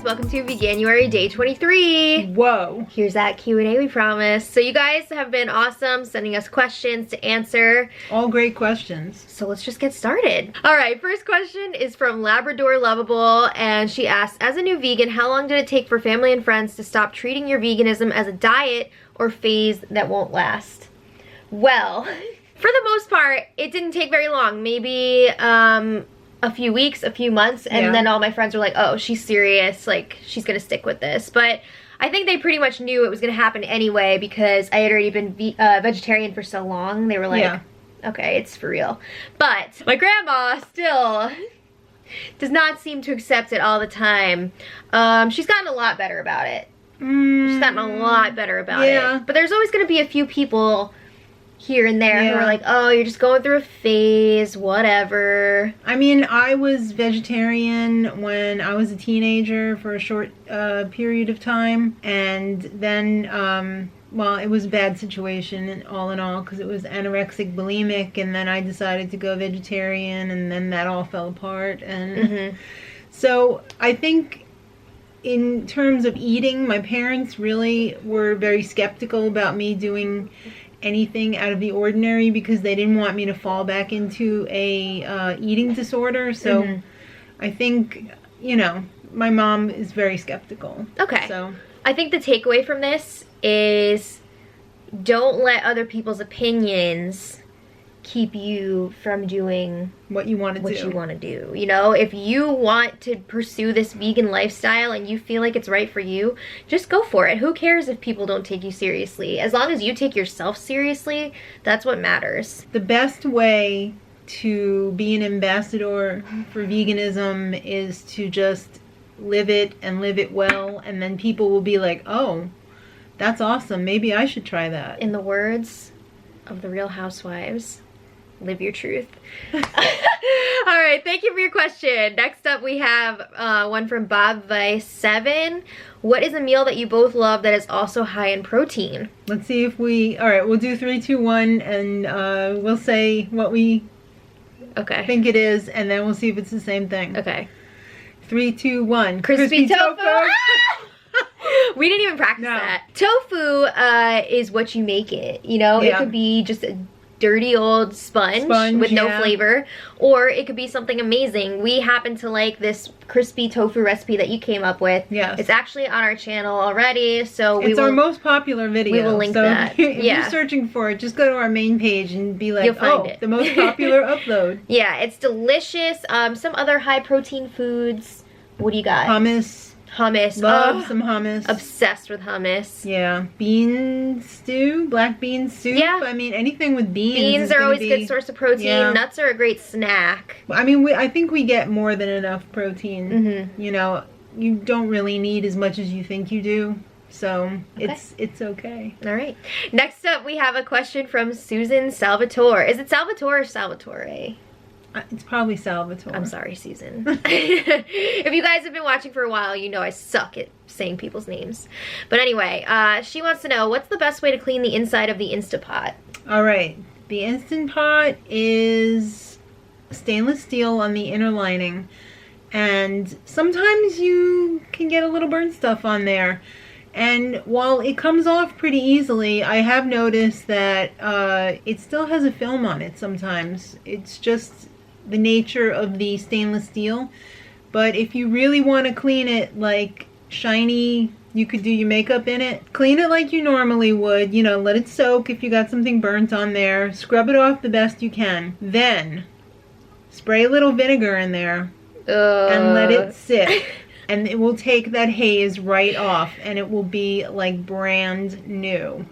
welcome to Veganuary day 23. Whoa. Here's that Q&A we promised. So you guys have been awesome sending us questions to answer. All great questions. So let's just get started. All right, first question is from Labrador Lovable, and she asks, as a new vegan, how long did it take for family and friends to stop treating your veganism as a diet or phase that won't last? Well, for the most part, it didn't take very long. Maybe a few weeks, a few months, and then all my friends were like, oh, she's serious, like she's gonna stick with this. But I think they pretty much knew it was gonna happen anyway because I had already been vegetarian for so long. They were like, okay, it's for real. But my grandma still does not seem to accept it all the time. She's gotten a lot better about it. She's gotten a lot better about it. But there's always gonna be a few people here and there who are like, oh, you're just going through a phase, whatever. I mean, I was vegetarian when I was a teenager for a short period of time, and then well, it was a bad situation all in all because it was anorexic bulimic, and then I decided to go vegetarian, and then that all fell apart. And so I think in terms of eating, my parents really were very skeptical about me doing anything out of the ordinary because they didn't want me to fall back into a eating disorder. So I think, you know, my mom is very skeptical. Okay. So I think the takeaway from this is don't let other people's opinions keep you from doing what you want to do. You know, if you want to pursue this vegan lifestyle and you feel like it's right for you, just go for it. Who cares if people don't take you seriously? As long as you take yourself seriously, that's what matters. The best way to be an ambassador for veganism is to just live it and live it well, and then people will be like, oh, that's awesome, maybe I should try that. In the words of the Real Housewives, live your truth. All right, thank you for your question. Next up we have one from Bob Vice 7. What is a meal that you both love that is also high in protein? Let's see if we, all right, we'll do 3, 2, 1, and we'll say what we think it is, and then we'll see if it's the same thing. Okay. 3, 2, 1. Crispy tofu. We didn't even practice that. Tofu is what you make it, you know? It could be just a dirty old sponge with no flavor, or it could be something amazing. We happen to like this crispy tofu recipe that you came up with. Yes. It's actually on our channel already, so it's our most popular video. We will link that. If you're searching for it, just go to our main page and be like, oh, the most popular upload. Yeah, it's delicious. Some other high protein foods. What do you got? Hummus. Hummus. Love some hummus. Obsessed with hummus. Yeah. Bean stew, black bean soup. Yeah. I mean, anything with beans. Beans are always a good source of protein. Yeah. Nuts are a great snack. I mean, I think we get more than enough protein. You know, you don't really need as much as you think you do. So it's okay. All right. Next up, we have a question from Susan Salvatore. Is it Salvatore or Salvatore? It's probably Salvatore. I'm sorry, Susan. If you guys have been watching for a while, you know I suck at saying people's names. But anyway, she wants to know, what's the best way to clean the inside of the Instant Pot? All right. The Instant Pot is stainless steel on the inner lining. And sometimes you can get a little burnt stuff on there. And while it comes off pretty easily, I have noticed that it still has a film on it sometimes. It's just the nature of the stainless steel. But if you really want to clean it like shiny, you could do your makeup in it. Clean it like you normally would, you know, let it soak if you got something burnt on there. Scrub it off the best you can. Then spray a little vinegar in there and let it sit. And it will take that haze right off, and it will be like brand new.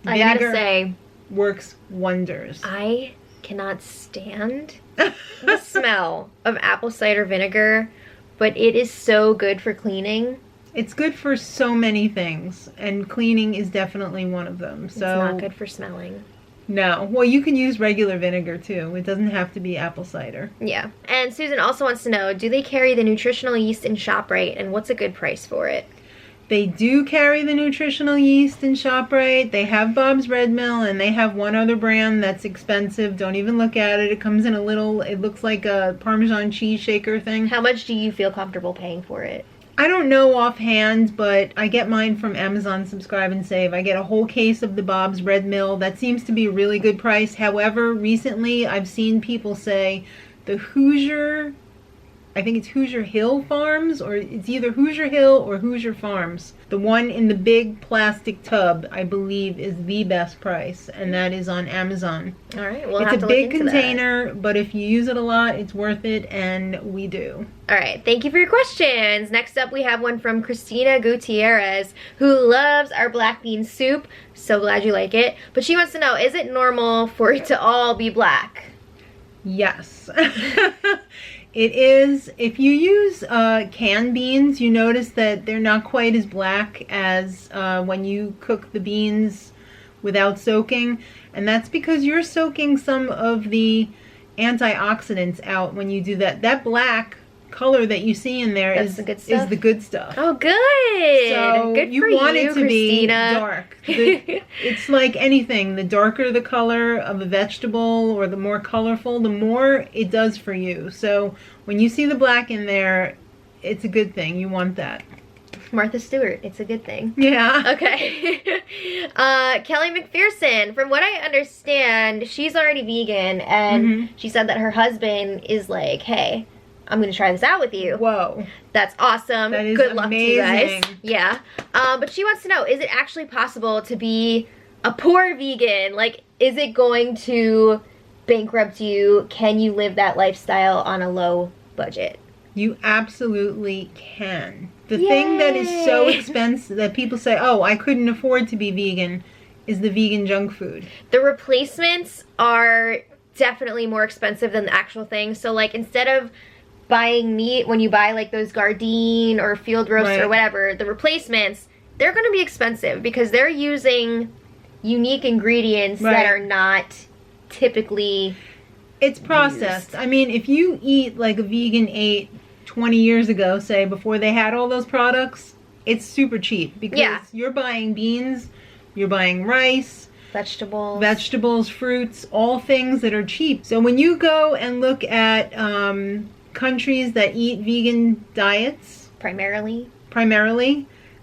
I gotta say, works wonders. I cannot stand the smell of apple cider vinegar, but it is so good for cleaning. It's good for so many things, and cleaning is definitely one of them. So it's not good for smelling. No. Well, you can use regular vinegar too. It doesn't have to be apple cider. Yeah. And Susan also wants to know, do they carry the nutritional yeast in ShopRite, and what's a good price for it? They do carry the nutritional yeast in ShopRite. They have Bob's Red Mill, and they have one other brand that's expensive. Don't even look at it. It comes in a little, it looks like a Parmesan cheese shaker thing. How much do you feel comfortable paying for it? I don't know offhand, but I get mine from Amazon Subscribe and Save. I get a whole case of the Bob's Red Mill. That seems to be a really good price. However, recently I've seen people say the Hoosier, I think it's Hoosier Hill Farms, or it's either Hoosier Hill or Hoosier Farms. The one in the big plastic tub, I believe, is the best price, and that is on Amazon. All right, we'll It's have a to big look into container, but if you use it a lot, it's worth it, and we do. All right, thank you for your questions. Next up, we have one from Christina Gutierrez, who loves our black bean soup. So glad you like it. But she wants to know, is it normal for it to all be black? Yes. It is. If you use canned beans, you notice that they're not quite as black as when you cook the beans without soaking. And that's because you're soaking some of the antioxidants out when you do that. That black color that you see in there is the good stuff. Oh, good. So good you for want it to Christina. be dark. It's like anything. The darker the color of a vegetable or the more colorful, the more it does for you. So when you see the black in there, it's a good thing. You want that. Martha Stewart, it's a good thing. Yeah. Okay. Kelly McPherson, from what I understand, she's already vegan, and she said that her husband is like, hey, I'm gonna try this out with you. Whoa. That's awesome. That is Good luck to you guys. amazing. Yeah. But she wants to know, is it actually possible to be a poor vegan? Like, is it going to bankrupt you? Can you live that lifestyle on a low budget? You absolutely can. The thing that is so expensive that people say, oh, I couldn't afford to be vegan, is the vegan junk food. The replacements are definitely more expensive than the actual thing. So, like, instead of buying meat, when you buy like those Gardein or field roast or whatever, the replacements, they're going to be expensive because they're using unique ingredients that are not typically it's processed. I mean, if you eat like a vegan ate 20 years ago, say, before they had all those products, it's super cheap because you're buying beans, you're buying rice, vegetables, fruits, all things that are cheap. So when you go and look at countries that eat vegan diets, primarily,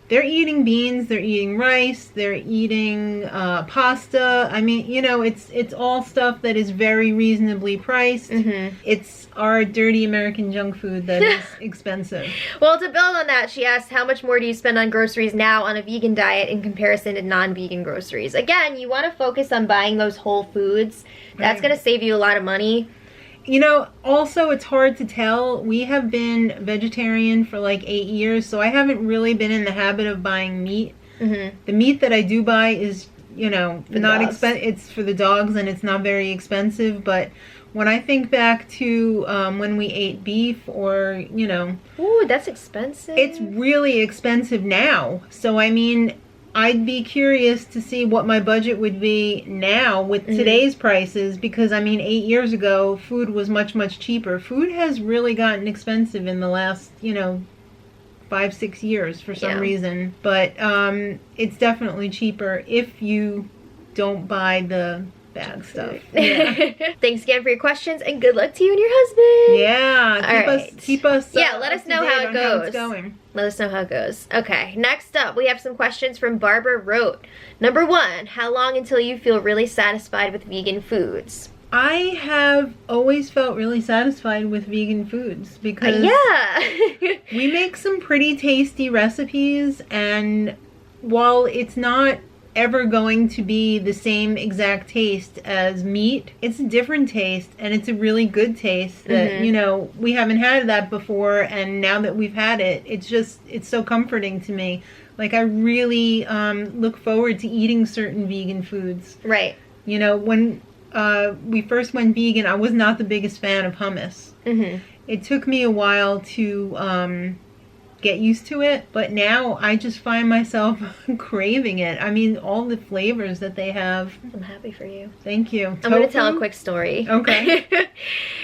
they're eating beans, they're eating rice, they're eating pasta. I mean, you know, it's all stuff that is very reasonably priced. It's our dirty American junk food that is expensive. Well, to build on that, she asked, how much more do you spend on groceries now on a vegan diet in comparison to non-vegan groceries? Again, you want to focus on buying those whole foods. That's going to save you a lot of money. You know, also it's hard to tell. We have been vegetarian for like 8 years, so I haven't really been in the habit of buying meat. The meat that I do buy is, you know, not expensive. It's for the dogs and it's not very expensive, but when I think back to when we ate beef or, you know... Ooh, that's expensive. It's really expensive now. So, I mean, I'd be curious to see what my budget would be now with today's prices because, I mean, 8 years ago, food was much, much cheaper. Food has really gotten expensive in the last, you know, 5-6 years for some reason. But it's definitely cheaper if you don't buy the bad stuff. Thanks again for your questions and good luck to you and your husband. Keep us let us know how it goes. How it's going. Let us know how it goes. Okay, next up we have some questions from Barbara Rote. Number 1, how long until you feel really satisfied with vegan foods? I have always felt really satisfied with vegan foods because we make some pretty tasty recipes, and while it's not ever going to be the same exact taste as meat, it's a different taste, and it's a really good taste that you know, we haven't had that before, and now that we've had it, it's so comforting to me. Like, I really look forward to eating certain vegan foods. You know, when we first went vegan, I was not the biggest fan of hummus. It took me a while to get used to it, but now I just find myself craving it. I mean, all the flavors that they have. I'm happy for you. Thank you. I'm going to tell a quick story. Okay.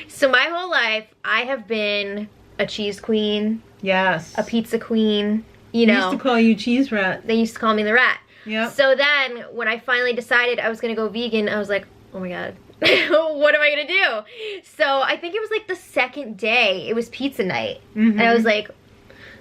So my whole life, I have been a cheese queen. Yes. A pizza queen. You know. They used to call you cheese rat. They used to call me the rat. Yep. So then, when I finally decided I was going to go vegan, I was like, oh my god. What am I going to do? So I think it was like the second day. It was pizza night. And I was like,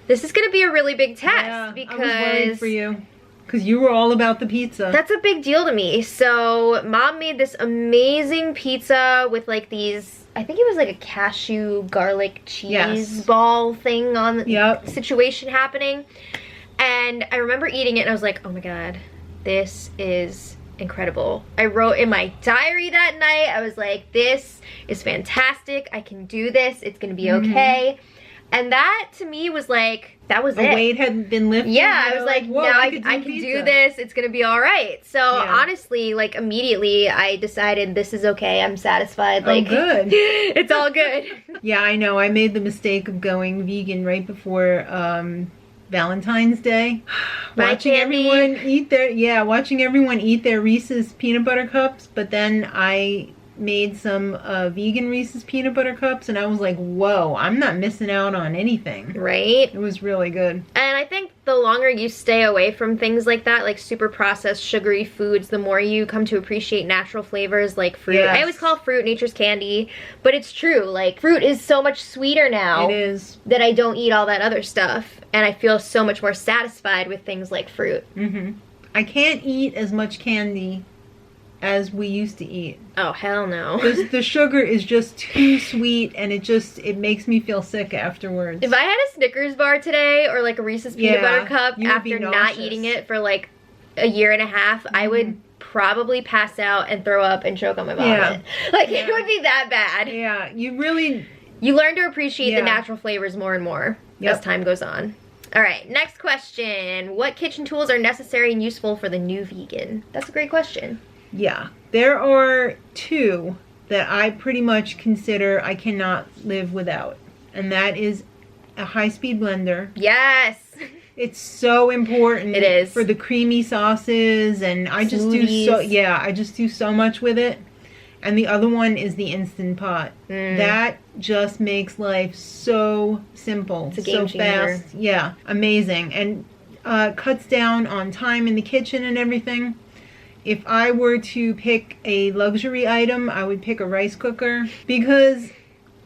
This is gonna be a really big test Yeah, because I was worried for you. Because you were all about the pizza. that's a big deal to me. So Mom made this amazing pizza with like these, I think it was like a cashew garlic cheese ball thing on the situation happening. And I remember eating it and I was like, oh my God, this is incredible. I wrote in my diary that night, I was like, this is fantastic. I can do this. It's gonna be okay. And that to me was like, that was it. A weight had been lifted. Yeah, I was like, whoa, now I can do this. It's gonna be all right. So honestly, like immediately I decided this is okay. I'm satisfied. Like, good. It's all good. Yeah, I know. I made the mistake of going vegan right before Valentine's Day. Watching everyone eat their Reese's peanut butter cups, but then I made some vegan Reese's peanut butter cups and I was like, whoa, I'm not missing out on anything. Right? It was really good. And I think the longer you stay away from things like that, like super processed sugary foods, the more you come to appreciate natural flavors like fruit. I always call fruit nature's candy, but it's true. Like fruit is so much sweeter now. It is. That I don't eat all that other stuff. And I feel so much more satisfied with things like fruit. I can't eat as much candy as we used to eat. Oh, hell no. The sugar is just too sweet and it makes me feel sick afterwards. If I had a Snickers bar today or like a Reese's peanut butter cup after not eating it for like a year and a half, I would probably pass out and throw up and choke on my vomit. Like it would be that bad. Yeah, you learn to appreciate the natural flavors more and more as time goes on. All right, next question. What kitchen tools are necessary and useful for the new vegan? That's a great question. Yeah, there are two that I pretty much consider I cannot live without. And that is a high-speed blender. Yes. It's so important. It is. For the creamy sauces and I just do so much with it. And the other one is the Instant Pot. That just makes life so simple. It's a game changer. Fast. Yeah, amazing. And cuts down on time in the kitchen and everything. If I were to pick a luxury item, I would pick a rice cooker because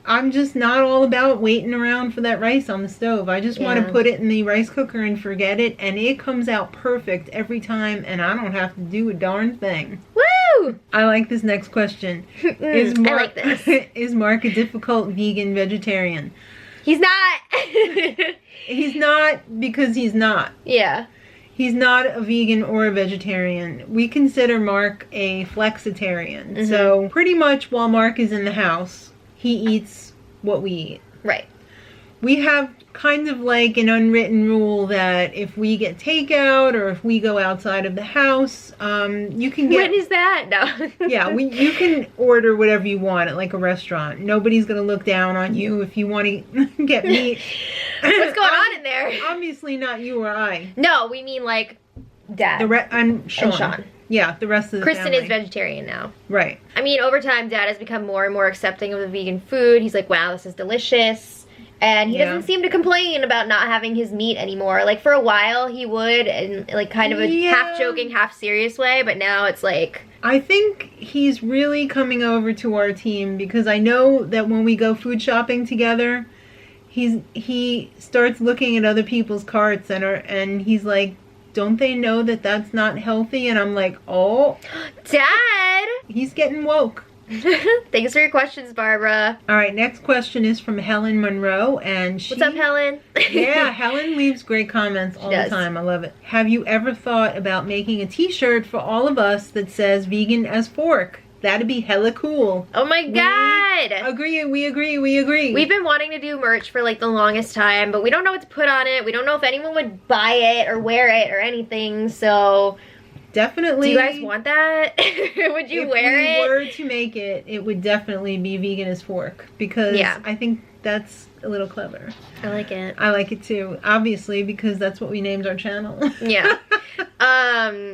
I'm just not all about waiting around for that rice on the stove. I just want to put it in the rice cooker and forget it, and it comes out perfect every time, and I don't have to do a darn thing. Woo! I like this next question. I like this. Is Mark a difficult vegan vegetarian? He's not. He's not because he's not. Yeah. He's not a vegan or a vegetarian. We consider Mark a flexitarian. So pretty much while Mark is in the house, he eats what we eat. Right. We have kind of like an unwritten rule that if we get takeout or if we go outside of the house, you can get... When is that? No. Yeah, you can order whatever you want at like a restaurant. Nobody's going to look down on you if you want to get meat. What's going on in there? Obviously not you or I. No, we mean like Dad. And Sean. And Sean. Yeah, the rest of the Kristen family. is vegetarian now. Right. I mean, over time, Dad has become more and more accepting of the vegan food. He's like, wow, this is delicious. And he doesn't seem to complain about not having his meat anymore. Like, for a while, he would, in like kind of a half-joking, half-serious way. But now it's like... I think he's really coming over to our team because I know that when we go food shopping together, he starts looking at other people's carts and he's like, don't they know that that's not healthy? And I'm like, oh. Dad! He's getting woke. Thanks for your questions, Barbara. All right, next question is from Helen Monroe, and What's up, Helen? Yeah, Helen leaves great comments all the time. I love it. Have you ever thought about making a t-shirt for all of us that says vegan as fork? That'd be hella cool. Oh my God! We agree. We've been wanting to do merch for like the longest time, but we don't know what to put on it. We don't know if anyone would buy it or wear it or anything, so... Definitely. Do you guys want that? Would you wear it? If we were to make it, it would definitely be vegan as fork because I think that's a little clever. I like it. I like it too, obviously, because that's what we named our channel. Yeah.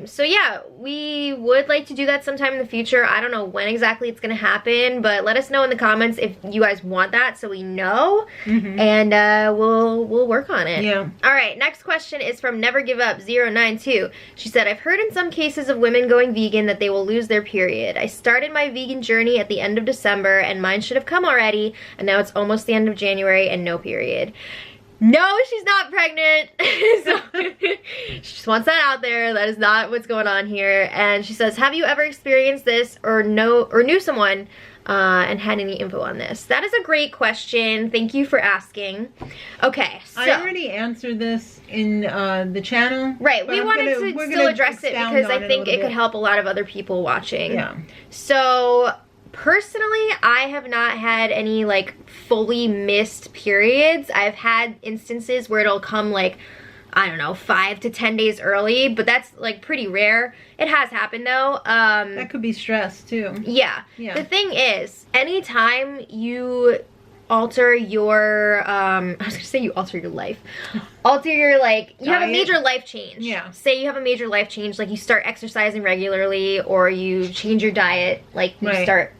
So yeah, we would like to do that sometime in the future. I don't know when exactly it's gonna happen, but let us know in the comments if you guys want that so we know, and we'll work on it. Yeah. All right, next question is from Never Give Up 092. She said, I've heard in some cases of women going vegan that they will lose their period. I started my vegan journey at the end of December and mine should have come already, and now it's almost the end of January and no period. No, she's not pregnant. So, she just wants that out there. That is not what's going on here. And she says, have you ever experienced this or knew someone and had any info on this? That is a great question. Thank you for asking. Okay, so I already answered this in the channel. Right, we wanted to still address it because I think it could help a lot of other people watching. Yeah. So personally, I have not had any like fully missed periods. I've had instances where it'll come like, I don't know, 5 to 10 days early, but that's like pretty rare. It has happened though. That could be stress too. Yeah. The thing is, anytime you alter your, I was gonna say you alter your life. Alter your like, you have a major life change. Yeah. Say you have a major life change, like you start exercising regularly or you change your diet, like you start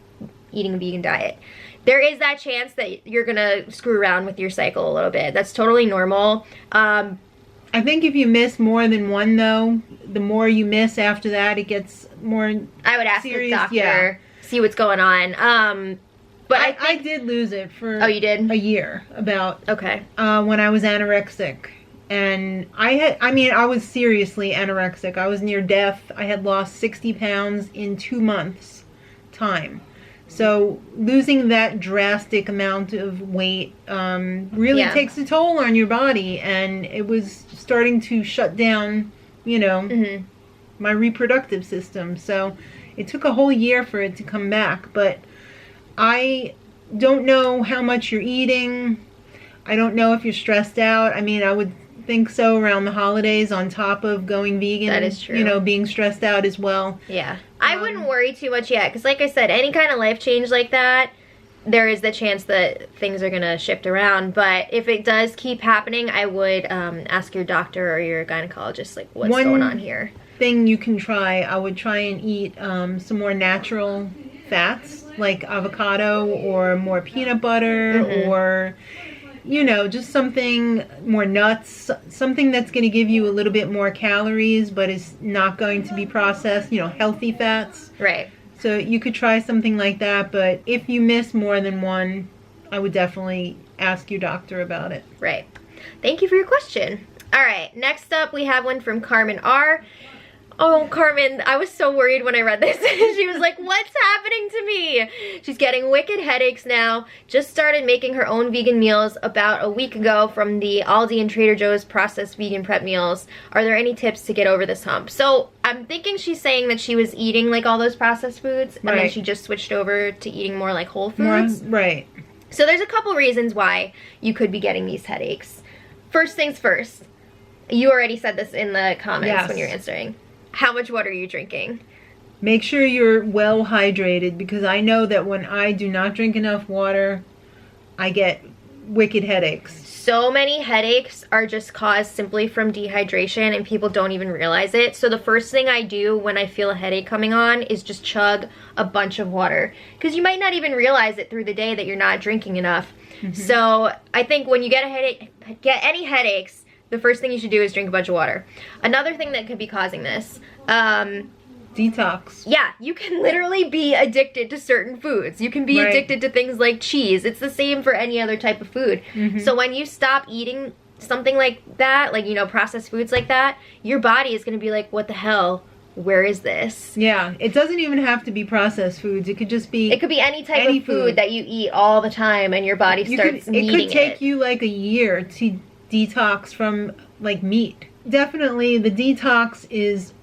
eating a vegan diet. There is that chance that you're gonna screw around with your cycle a little bit. That's totally normal. I think if you miss more than one though, the more you miss after that, it gets more I would ask serious. the doctor, see what's going on. But I did lose it for you did? a year about okay. When I was anorexic. And I was seriously anorexic. I was near death. I had lost 60 pounds in 2 months time. So losing that drastic amount of weight really takes a toll on your body, and it was starting to shut down, you know, my reproductive system. So it took a whole year for it to come back, but I don't know how much you're eating. I don't know if you're stressed out. I mean, I would think so around the holidays on top of going vegan. That is true. You know, being stressed out as well. Yeah. I wouldn't worry too much yet because like I said, any kind of life change like that, there is the chance that things are going to shift around. But if it does keep happening, I would ask your doctor or your gynecologist like what's going on here. Thing you can try, I would try and eat some more natural fats like avocado or more peanut butter or you know, just something more nuts, something that's going to give you a little bit more calories, but is not going to be processed, you know, healthy fats. Right. So you could try something like that, but if you miss more than one, I would definitely ask your doctor about it. Right. Thank you for your question. All right, next up we have one from Carmen R. Oh, Carmen, I was so worried when I read this. She was like, what's happening to me? She's getting wicked headaches now. Just started making her own vegan meals about a week ago from the Aldi and Trader Joe's processed vegan prep meals. Are there any tips to get over this hump? So I'm thinking she's saying that she was eating like all those processed foods and then she just switched over to eating more like whole foods. Right. So there's a couple reasons why you could be getting these headaches. First things first. You already said this in the comments when you're answering. How much water are you drinking? Make sure you're well hydrated because I know that when I do not drink enough water, I get wicked headaches. So many headaches are just caused simply from dehydration and people don't even realize it. So the first thing I do when I feel a headache coming on is just chug a bunch of water because you might not even realize it through the day that you're not drinking enough. So I think when you get any headaches, the first thing you should do is drink a bunch of water. Another thing that could be causing this, detox. Yeah, you can literally be addicted to certain foods. You can be addicted to things like cheese. It's the same for any other type of food. So when you stop eating something like that, like, you know, processed foods like that, your body is going to be like, what the hell? Where is this? Yeah, it doesn't even have to be processed foods. It could just be... It could be any type of food that you eat all the time and your body starts needing it. It could take you like a year to detox from like meat. Definitely the detox is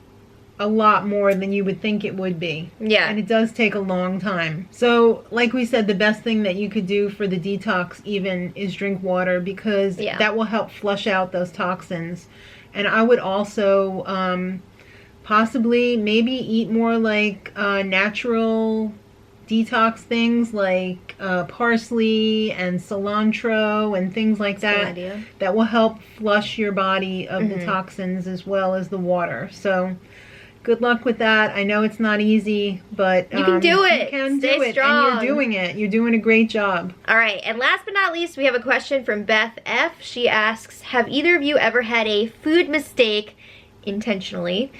a lot more than you would think it would be. Yeah. And it does take a long time. So like we said, the best thing that you could do for the detox even is drink water because that will help flush out those toxins. And I would also possibly maybe eat more like natural detox things like parsley and cilantro and things like that. That will help flush your body of the toxins as well as the water. So good luck with that. I know it's not easy, but you can do it. You can Stay do it, strong. and you're doing it. You're doing a great job. All right, and last but not least, we have a question from Beth F. She asks, have either of you ever had a food mistake intentionally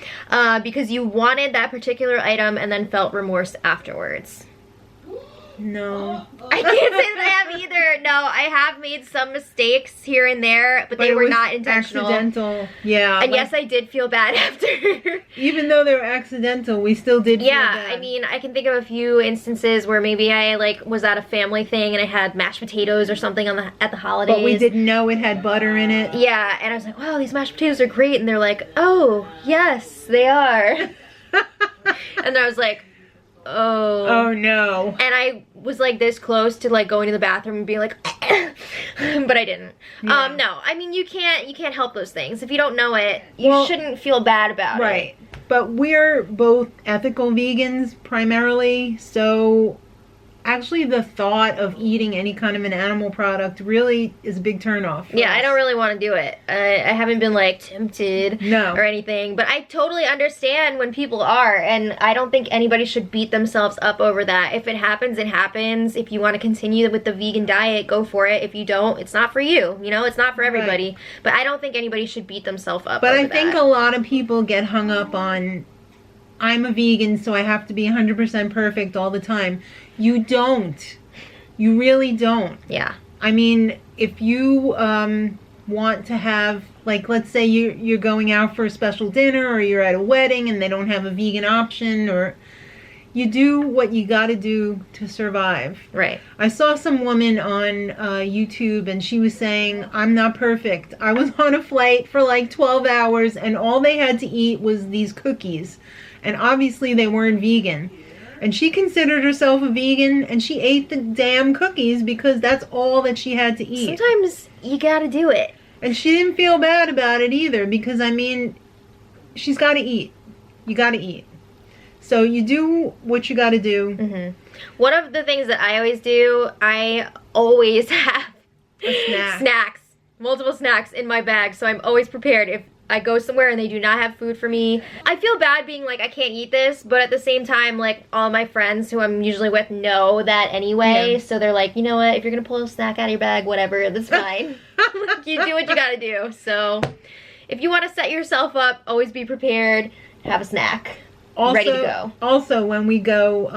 because you wanted that particular item and then felt remorse afterwards? No. I can't say that I have either. No, I have made some mistakes here and there, but they were not intentional. Accidental. Yeah. And yes, I did feel bad after. Even though they were accidental, we still did feel bad. Yeah, I mean, I can think of a few instances where maybe I like was at a family thing and I had mashed potatoes or something at the holidays. But we didn't know it had butter in it. Yeah, and I was like, wow, these mashed potatoes are great. And they're like, oh, yes, they are. And I was like, oh no. And I was like this close to like going to the bathroom and being like but I didn't. Yeah. No, I mean, you can't help those things. If you don't know it, you shouldn't feel bad about it. Right. But we're both ethical vegans primarily, so actually the thought of eating any kind of an animal product really is a big turnoff. Yeah, I don't really want to do it. I haven't been like tempted or anything, but I totally understand when people are, and I don't think anybody should beat themselves up over that. If it happens, it happens. If you want to continue with the vegan diet, go for it. If you don't, it's not for you. You know, it's not for everybody. Right. But I don't think anybody should beat themselves up over I think a lot of people get hung up on, I'm a vegan, so I have to be 100% perfect all the time. You don't. You really don't. Yeah. I mean, if you want to have, like, let's say you're going out for a special dinner or you're at a wedding and they don't have a vegan option, or you do what you got to do to survive. Right. I saw some woman on YouTube and she was saying, I'm not perfect. I was on a flight for like 12 hours and all they had to eat was these cookies. And obviously they weren't vegan. And she considered herself a vegan and she ate the damn cookies because that's all that she had to eat. Sometimes you gotta do it. And she didn't feel bad about it either because, I mean, she's gotta eat. You gotta eat. So you do what you gotta do. Mm-hmm. One of the things that I always do, I always have a snack. Snacks. Multiple snacks in my bag, so I'm always prepared. If I go somewhere and they do not have food for me, I feel bad being like, I can't eat this, but at the same time, like, all my friends who I'm usually with know that anyway, so they're like, you know what, if you're gonna pull a snack out of your bag, whatever, that's fine. Like, you do what you gotta do. So if you want to set yourself up, always be prepared, have a snack. Also, ready to go. Also, when we go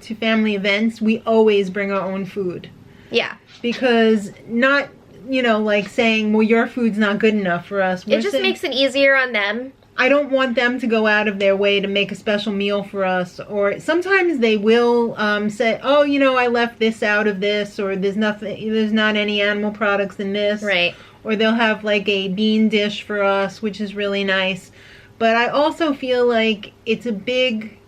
to family events, we always bring our own food. Yeah. Because not, you know, like saying, well, your food's not good enough for us. It just makes it easier on them. I don't want them to go out of their way to make a special meal for us. Or sometimes they will say, oh, you know, I left this out of this, or there's not any animal products in this. Right. Or they'll have like a bean dish for us, which is really nice. But I also feel like it's a big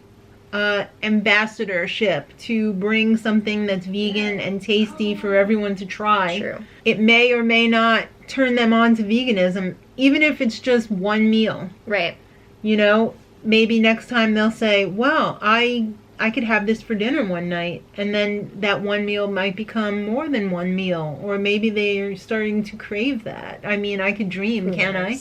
ambassadorship to bring something that's vegan and tasty for everyone to try. True. It may or may not turn them on to veganism, even if it's just one meal. Right. You know, maybe next time they'll say, well, I could have this for dinner one night, and then that one meal might become more than one meal, or maybe they're starting to crave that. I mean, I could dream, can't I?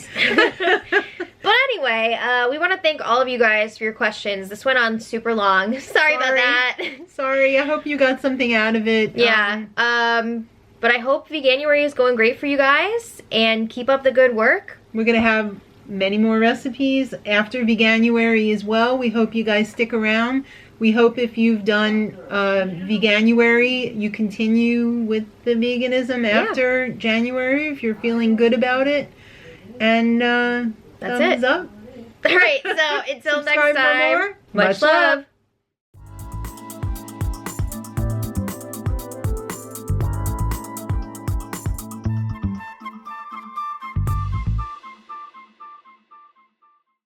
But anyway, we want to thank all of you guys for your questions. This went on super long. Sorry about that. Sorry, I hope you got something out of it. Yeah, but I hope Veganuary is going great for you guys, and keep up the good work. We're going to have many more recipes after Veganuary as well. We hope you guys stick around. We hope if you've done Veganuary, you continue with the veganism after January if you're feeling good about it. And that's thumbs it. Up. All right, so until next time, for more. much love.